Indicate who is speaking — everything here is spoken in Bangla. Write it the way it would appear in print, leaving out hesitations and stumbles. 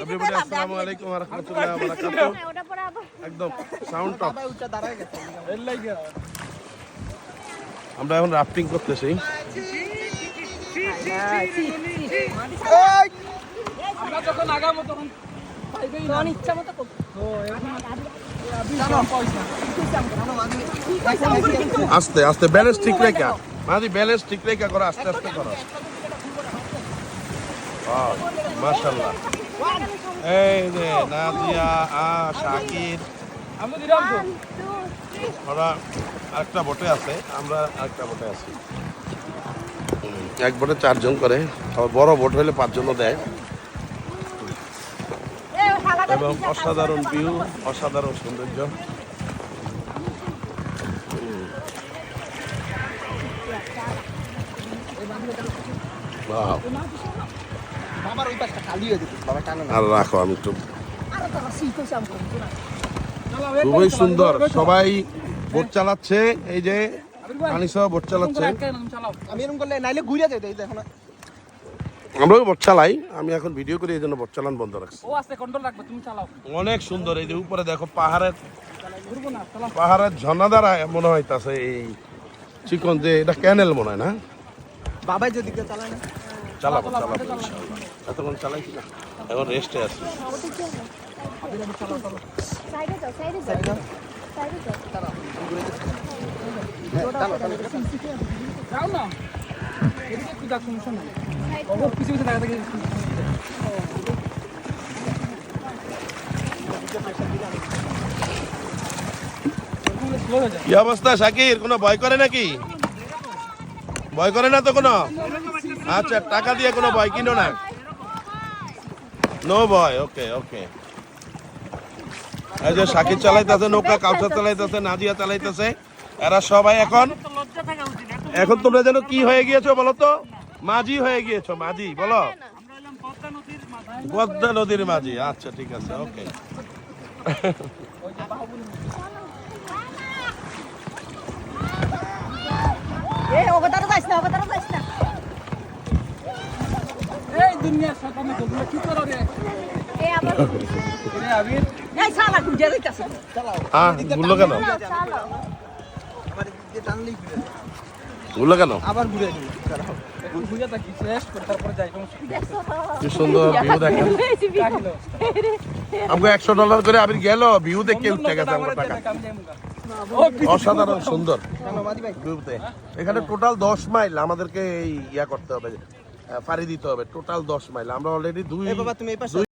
Speaker 1: এভরিবডি আসসালামু আলাইকুম ওয়া রাহমাতুল্লাহি ওয়া বারাকাতুহু একদম সাউন্ড টপ আমরা এখন রাফটিং করতেছি
Speaker 2: আমরা যখন আগামো তখন পাইবেই না ইচ্ছা মতো করব
Speaker 1: আস্তে আস্তে ব্যালেন্স ঠিক রেখা মাদি ব্যালেন্স ঠিক রেখা করো আস্তে আস্তে করো ওয়াও মাশাআল্লাহ এই যে নাদিয়া শাকির
Speaker 2: আমরা দিলাম তো
Speaker 1: ওরা আরেকটা বোটে আছে আমরা আরেকটা বোটে আছি এক বোটে 4 জন করে আবার বড় বোট হলে 5 জনও দেয় এবং অসাধারণ ভিউ অসাধারণ সৌন্দর্য আর রাখো আমি একটু খুবই সুন্দর সবাই বোট চালাচ্ছে এই যে আনিসা বোট চালাচ্ছে
Speaker 2: আমি এরকম করলে নাইলে ঘুরে যেতে এই দেখো না
Speaker 1: আমরাও বোট চালাই আমি এখন ভিডিও করি এই জন্য বোট চালান বন্ধ রাখছি
Speaker 2: ও আস্তে কন্ট্রোল রাখবে তুমি চালাও
Speaker 1: অনেক সুন্দর এই যে উপরে দেখো পাহাড়ের
Speaker 2: ঘুরবো না চালাও
Speaker 1: পাহাড়ের ঝর্ণা দ্বারা মনে হইতাছে এই চিকন যে এটা ক্যানেল মনে হয় না
Speaker 2: বাবাই যদি কে চালায় না
Speaker 1: চালাবো ইনশাআল্লাহ এতক্ষণ চালাইছি না এখন রেস্টে আছি
Speaker 2: যাও না এদিকে একটু যাক সমস্যা নাই ও পিছে পিছে দেখা দেখি
Speaker 1: কি অবস্থা শাকির কোনো ভয় করে নাকি ভয় করে না তো কোনো আচ্ছা টাকা দিয়ে কোনো ভয় কিনো না নো ভয় ওকে ওকে এই যে শাকির চালাইতেছে নৌকা কাউসার চালাইতেছে নাজিয়া চালাইতেছে এরা সবাই এখন তোমরা যেন কি হয়ে গিয়েছো বলো তো মাঝি হয়ে গিয়েছো মাঝি বলো পদ্মা নদীর মাঝি আচ্ছা ঠিক আছে ওকে
Speaker 2: এই দুনিয়া সাকামে তোমরা কি করো রে এই আবার রে আবির এই শালা খুঁজে যাইতাছে চালাও
Speaker 1: ভুললো কেন
Speaker 2: আবার দিকে টানলেই
Speaker 1: ভুললো কেন
Speaker 2: আবার ঘুরে দিই চালাও একটু ঘুরে থাকি শেষ করে তারপরে যাই
Speaker 1: কি সুন্দর ভিউ দেখেন আমাকে $100 করে আবির গেল ভিউ দেখে উঠে গেছে আমার টাকা অসাধারণ সুন্দর ভিউতে এখানে টোটাল 10 মাইল আমাদেরকে ইয়া করতে হবে পাড়ি দিতে হবে টোটাল 10 মাইল আমরা অলরেডি 2